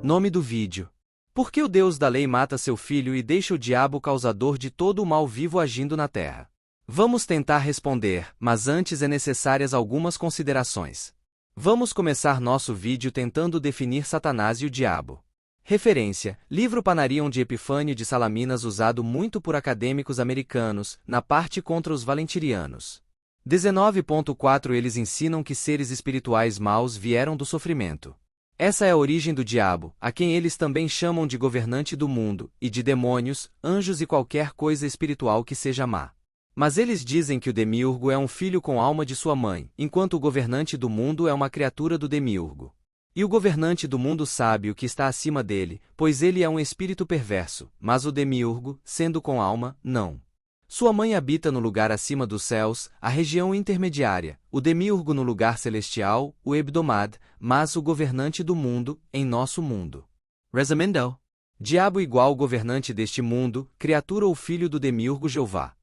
Nome do vídeo: Por que o Deus da lei mata seu filho e deixa o diabo causador de todo o mal vivo agindo na terra? Vamos tentar responder, mas antes é necessárias algumas considerações. Vamos começar nosso vídeo tentando definir Satanás e o diabo. Referência: livro Panarion de Epifânio de Salaminas, usado muito por acadêmicos americanos, na parte contra os valentirianos. 19.4 Eles ensinam que seres espirituais maus vieram do sofrimento. Essa é a origem do diabo, a quem eles também chamam de governante do mundo, e de demônios, anjos e qualquer coisa espiritual que seja má. Mas eles dizem que o demiurgo é um filho com alma de sua mãe, enquanto o governante do mundo é uma criatura do demiurgo. E o governante do mundo sabe o que está acima dele, pois ele é um espírito perverso, mas o demiurgo, sendo com alma, não. Sua mãe habita no lugar acima dos céus, a região intermediária, o demiurgo no lugar celestial, o Hebdomad, mas o governante do mundo, em nosso mundo. Resumindo: diabo igual governante deste mundo, criatura ou filho do demiurgo Jeová.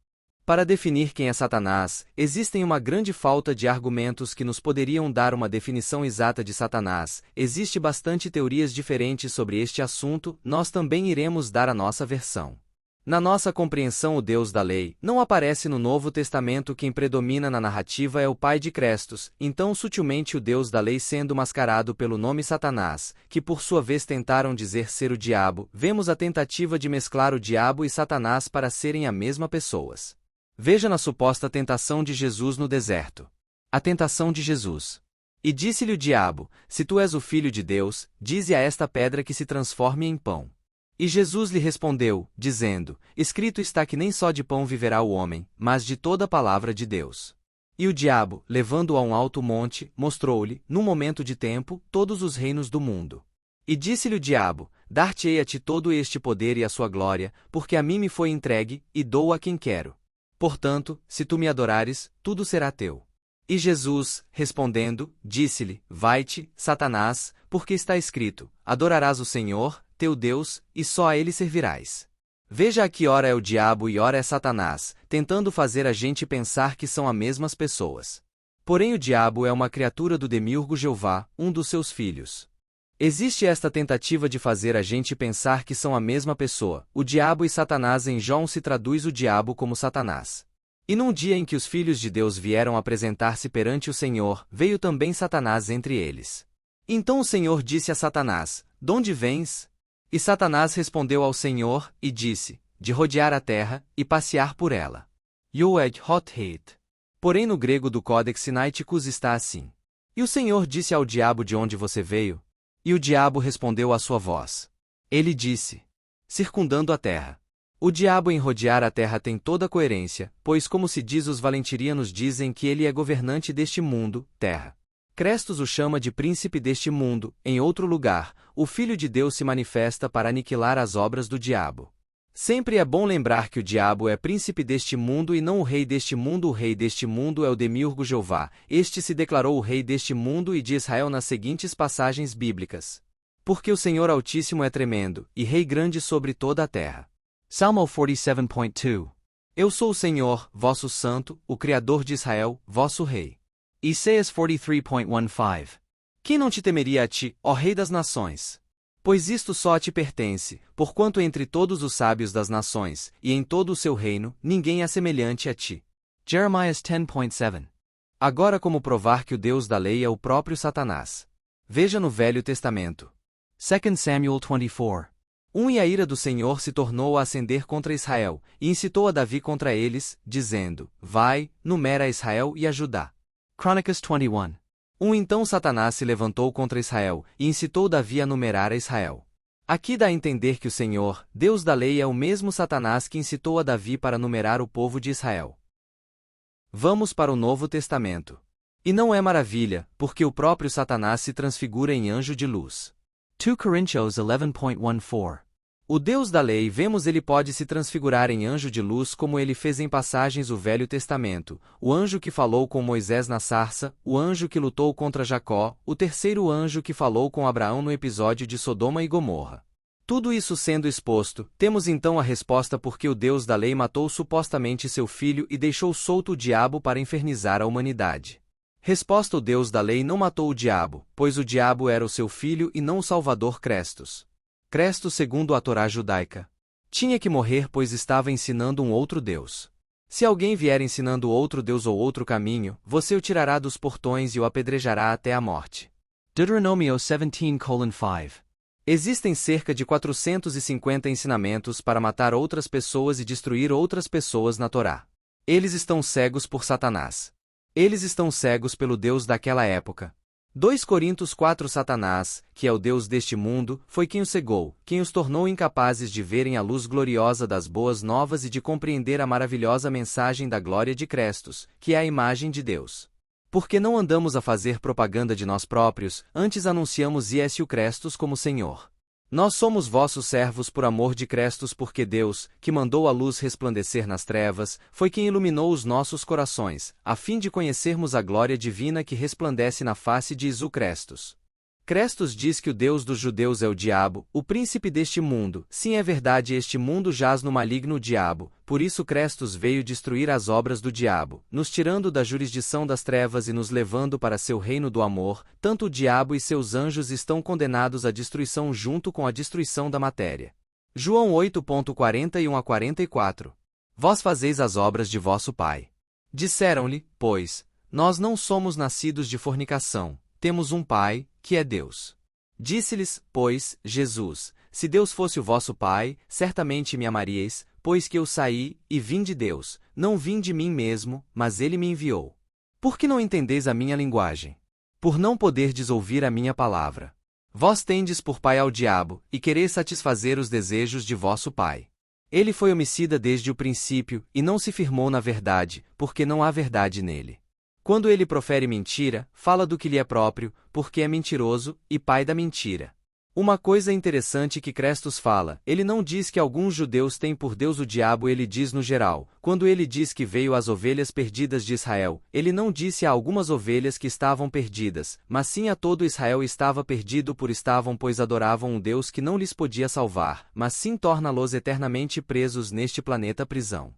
Para definir quem é Satanás, existem uma grande falta de argumentos que nos poderiam dar uma definição exata de Satanás. Existe bastante teorias diferentes sobre este assunto, nós também iremos dar a nossa versão. Na nossa compreensão, o Deus da lei não aparece no Novo Testamento. Quem predomina na narrativa é o pai de Crestos, então sutilmente o Deus da lei sendo mascarado pelo nome Satanás, que por sua vez tentaram dizer ser o diabo. Vemos a tentativa de mesclar o diabo e Satanás para serem a mesma pessoas. Veja na suposta tentação de Jesus no deserto. A tentação de Jesus. E disse-lhe o diabo: se tu és o filho de Deus, dize a esta pedra que se transforme em pão. E Jesus lhe respondeu, dizendo: escrito está que nem só de pão viverá o homem, mas de toda a palavra de Deus. E o diabo, levando-o a um alto monte, mostrou-lhe, num momento de tempo, todos os reinos do mundo. E disse-lhe o diabo: dar-te-ei a ti todo este poder e a sua glória, porque a mim me foi entregue, e dou a quem quero. Portanto, se tu me adorares, tudo será teu. E Jesus, respondendo, disse-lhe: vai-te, Satanás, porque está escrito: adorarás o Senhor, teu Deus, e só a ele servirás. Veja aqui, ora é o diabo e ora é Satanás, tentando fazer a gente pensar que são as mesmas pessoas. Porém o diabo é uma criatura do demiurgo Jeová, um dos seus filhos. Existe esta tentativa de fazer a gente pensar que são a mesma pessoa. O diabo e Satanás. Em João se traduz o diabo como Satanás. E num dia em que os filhos de Deus vieram apresentar-se perante o Senhor, veio também Satanás entre eles. Então o Senhor disse a Satanás: donde vens? E Satanás respondeu ao Senhor, e disse: de rodear a terra, e passear por ela. Yoed hot hate. Porém no grego do Codex Sinaiticus está assim: e o Senhor disse ao diabo: de onde você veio? E o diabo respondeu à sua voz. Ele disse: circundando a terra. O diabo em rodear a terra tem toda a coerência, pois como se diz, os valentirianos dizem que ele é governante deste mundo, terra. Crestos o chama de príncipe deste mundo. Em outro lugar, o Filho de Deus se manifesta para aniquilar as obras do diabo. Sempre é bom lembrar que o diabo é príncipe deste mundo e não o rei deste mundo. O rei deste mundo é o demiurgo Jeová. Este se declarou o rei deste mundo e de Israel nas seguintes passagens bíblicas: porque o Senhor Altíssimo é tremendo, e rei grande sobre toda a terra. Salmo 47.2. Eu sou o Senhor, vosso santo, o Criador de Israel, vosso rei. Isaías 43.15. Quem não te temeria a ti, ó Rei das nações? Pois isto só a ti pertence, porquanto entre todos os sábios das nações, e em todo o seu reino, ninguém é semelhante a ti. Jeremias 10.7. Agora como provar que o Deus da lei é o próprio Satanás? Veja no Velho Testamento. 2 Samuel 24. E a ira do Senhor se tornou a acender contra Israel, e incitou a Davi contra eles, dizendo: vai, numera a Israel e a Judá. Crônicas 21. Então Satanás se levantou contra Israel, e incitou Davi a numerar a Israel. Aqui dá a entender que o Senhor, Deus da lei, é o mesmo Satanás que incitou a Davi para numerar o povo de Israel. Vamos para o Novo Testamento. E não é maravilha, porque o próprio Satanás se transfigura em anjo de luz. 2 Coríntios 11.14. O Deus da lei, vemos, ele pode se transfigurar em anjo de luz, como ele fez em passagens do Velho Testamento, o anjo que falou com Moisés na sarça, o anjo que lutou contra Jacó, o terceiro anjo que falou com Abraão no episódio de Sodoma e Gomorra. Tudo isso sendo exposto, temos então a resposta por que o Deus da lei matou supostamente seu filho e deixou solto o diabo para infernizar a humanidade. Resposta: o Deus da lei não matou o diabo, pois o diabo era o seu filho e não o Salvador Crestos. Crestos, segundo a Torá judaica, tinha que morrer, pois estava ensinando um outro Deus. Se alguém vier ensinando outro Deus ou outro caminho, você o tirará dos portões e o apedrejará até a morte. Deuteronômio 17:5. Existem cerca de 450 ensinamentos para matar outras pessoas e destruir outras pessoas na Torá. Eles estão cegos por Satanás. Eles estão cegos pelo Deus daquela época. 2 Coríntios 4. Satanás, que é o Deus deste mundo, foi quem os cegou, quem os tornou incapazes de verem a luz gloriosa das boas novas e de compreender a maravilhosa mensagem da glória de Crestos, que é a imagem de Deus. Porque não andamos a fazer propaganda de nós próprios, antes anunciamos o Crestos como Senhor. Nós somos vossos servos por amor de Crestos, porque Deus, que mandou a luz resplandecer nas trevas, foi quem iluminou os nossos corações, a fim de conhecermos a glória divina que resplandece na face de Jesus Crestos. Crestos diz que o Deus dos judeus é o diabo, o príncipe deste mundo. Sim, é verdade, este mundo jaz no maligno diabo, por isso Crestos veio destruir as obras do diabo, nos tirando da jurisdição das trevas e nos levando para seu reino do amor. Tanto o diabo e seus anjos estão condenados à destruição junto com a destruição da matéria. João 8:41-44. Vós fazeis as obras de vosso pai. Disseram-lhe, pois, nós não somos nascidos de fornicação, temos um pai, que é Deus. Disse-lhes, pois, Jesus: se Deus fosse o vosso pai, certamente me amaríeis, pois que eu saí, e vim de Deus, não vim de mim mesmo, mas ele me enviou. Por que não entendeis a minha linguagem? Por não poderdes ouvir a minha palavra. Vós tendes por pai ao diabo, e quereis satisfazer os desejos de vosso pai. Ele foi homicida desde o princípio, e não se firmou na verdade, porque não há verdade nele. Quando ele profere mentira, fala do que lhe é próprio, porque é mentiroso, e pai da mentira. Uma coisa interessante que Crestos fala, ele não diz que alguns judeus têm por Deus o diabo, ele diz no geral. Quando ele diz que veio às ovelhas perdidas de Israel, ele não disse a algumas ovelhas que estavam perdidas, mas sim a todo Israel estava perdido pois adoravam um Deus que não lhes podia salvar, mas sim torna-los eternamente presos neste planeta prisão.